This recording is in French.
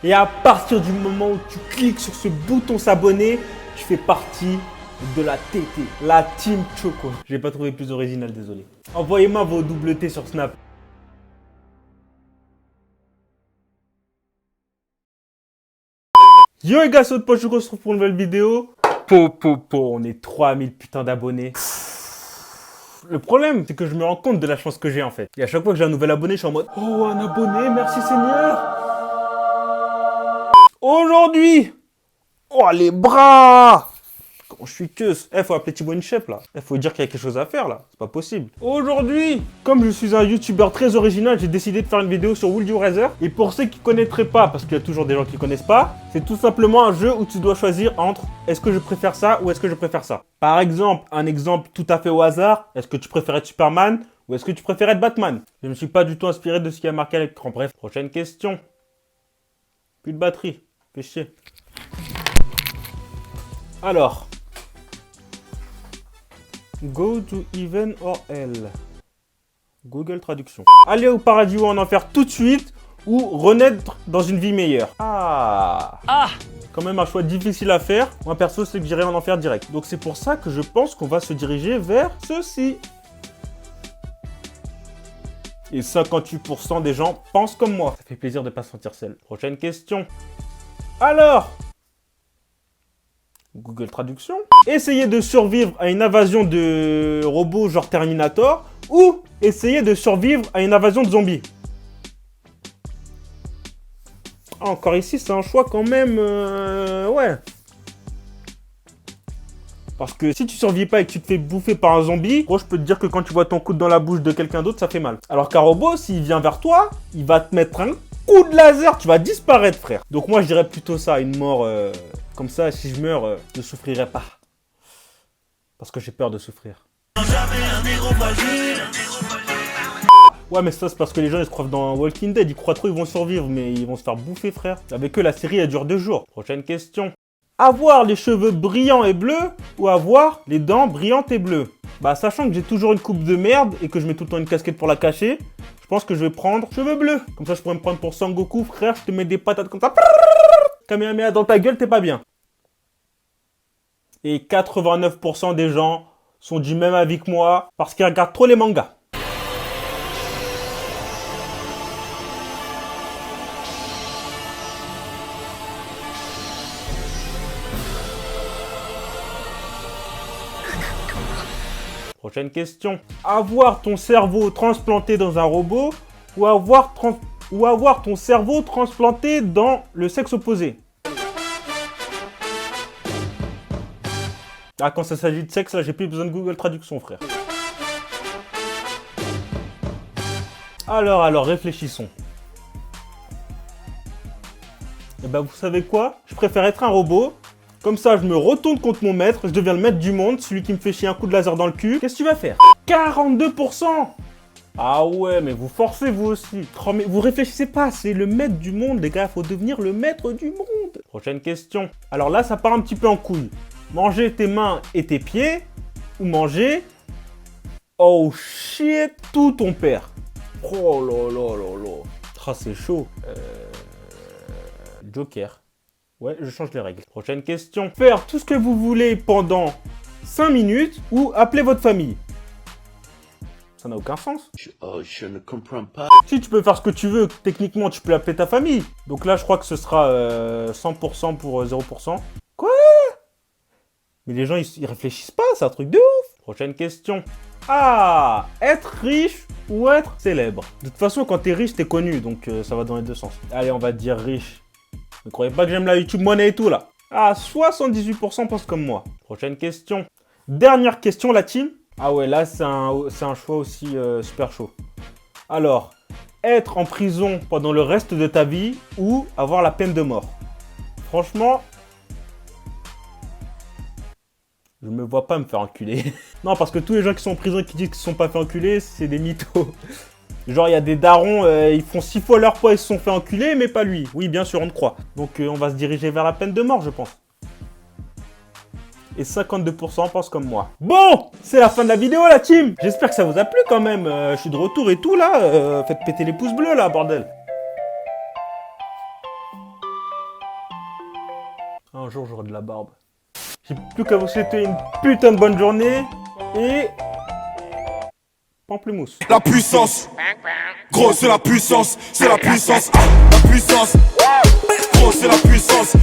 Et à partir du moment où tu cliques sur ce bouton s'abonner, tu fais partie de la TT, la Team Choco. J'ai pas trouvé plus original, désolé. Envoyez-moi vos double T sur Snap. Yo les gars, c'est votre pote Choco, on se retrouve pour une nouvelle vidéo. On est 3000 putains d'abonnés. Le problème, c'est que je me rends compte de la chance que j'ai en fait. Et à chaque fois que j'ai un nouvel abonné, je suis en mode oh, un abonné, merci Seigneur. Aujourd'hui, oh les bras. Comment je suis que... faut appeler Thibaut InShape là. Faut dire qu'il y a quelque chose à faire là. C'est pas possible. Aujourd'hui, comme je suis un youtubeur très original, j'ai décidé de faire une vidéo sur Would You Rather. Et pour ceux qui ne connaîtraient pas, parce qu'il y a toujours des gens qui ne connaissent pas, c'est tout simplement un jeu où tu dois choisir entre est-ce que je préfère ça ou est-ce que je préfère ça. Par exemple, un exemple tout à fait au hasard, est-ce que tu préfères être Superman ou est-ce que tu préfères être Batman? Je ne me suis pas du tout inspiré de ce qui a marqué à l'écran. Bref, prochaine question. Plus de batterie. Fais chier. Alors... Go to heaven or hell. Google Traduction. Aller au paradis ou en enfer tout de suite ou renaître dans une vie meilleure. Ah. Quand même un choix difficile à faire. Moi perso c'est que j'irai en enfer direct. Donc c'est pour ça que je pense qu'on va se diriger vers ceci. Et 58% des gens pensent comme moi. Ça fait plaisir de ne pas se sentir seul. Prochaine question. Alors, Google Traduction. Essayer de survivre à une invasion de robots genre Terminator ou essayer de survivre à une invasion de zombies. Encore ici, c'est un choix quand même... ouais. Parce que si tu survis pas et que tu te fais bouffer par un zombie, gros, je peux te dire que quand tu vois ton coude dans la bouche de quelqu'un d'autre, ça fait mal. Alors qu'un robot, s'il vient vers toi, il va te mettre un coup de laser, tu vas disparaître, frère. Donc moi, je dirais plutôt ça, une mort... Comme ça, si je meurs, je ne souffrirai pas. Parce que j'ai peur de souffrir. Ouais, mais ça, c'est parce que les gens, ils se croient dans Walking Dead. Ils croient trop, ils vont survivre, mais ils vont se faire bouffer, frère. Avec eux, la série, elle dure 2 jours. Prochaine question. Avoir les cheveux brillants et bleus ou avoir les dents brillantes et bleues? Bah, sachant que j'ai toujours une coupe de merde et que je mets tout le temps une casquette pour la cacher, je pense que je vais prendre cheveux bleus. Comme ça, je pourrais me prendre pour Sangoku, frère. Je te mets des patates comme ça. Kamehameha dans ta gueule, t'es pas bien. Et 89% des gens sont du même avis que moi parce qu'ils regardent trop les mangas. Prochaine question. Avoir ton cerveau transplanté dans un robot ou avoir ton cerveau transplanté dans le sexe opposé? Ah, quand ça s'agit de sexe, là, j'ai plus besoin de Google Traduction, frère. Alors, réfléchissons. Eh ben, vous savez quoi? Je préfère être un robot. Comme ça, je me retourne contre mon maître. Je deviens le maître du monde, celui qui me fait chier un coup de laser dans le cul. Qu'est-ce que tu vas faire? 42%! Ah ouais, mais vous forcez vous aussi. Mais vous réfléchissez pas, c'est le maître du monde, les gars. Faut devenir le maître du monde. Prochaine question. Alors là, ça part un petit peu en couille. Manger tes mains et tes pieds ou manger... Oh shit, tout ton père. Oh là là là là. Ah, c'est chaud. Joker. Ouais, je change les règles. Prochaine question. Faire tout ce que vous voulez pendant 5 minutes ou appeler votre famille. Ça n'a aucun sens. Je ne comprends pas. Si tu peux faire ce que tu veux, techniquement, tu peux appeler ta famille. Donc là, je crois que ce sera 100% pour 0%. Quoi? Mais les gens, ils réfléchissent pas, c'est un truc de ouf. Prochaine question. Ah, être riche ou être célèbre? De toute façon, quand t'es riche, t'es connu, donc ça va dans les deux sens. Allez, on va dire riche. Ne croyez pas que j'aime la YouTube monnaie et tout, là. Ah, 78% pensent comme moi. Prochaine question. Dernière question, la team. Ah ouais, là, c'est un choix aussi super chaud. Alors, être en prison pendant le reste de ta vie ou avoir la peine de mort? Franchement, je me vois pas me faire enculer. Non, parce que tous les gens qui sont en prison et qui disent qu'ils se sont pas fait enculer, c'est des mythos. Genre, il y a des darons, ils font 6 fois leur poids, ils se sont fait enculer, mais pas lui. Oui, bien sûr, on le croit. Donc, on va se diriger vers la peine de mort, je pense. Et 52% pensent comme moi. Bon, c'est la fin de la vidéo, la team. J'espère que ça vous a plu quand même. Je suis de retour et tout, là. Faites péter les pouces bleus, là, bordel. Un jour, j'aurai de la barbe. J'ai plus qu'à vous souhaiter une putain de bonne journée. Et... pamplemousse. La puissance, gros c'est la puissance, c'est la puissance, la puissance, gros c'est la puissance.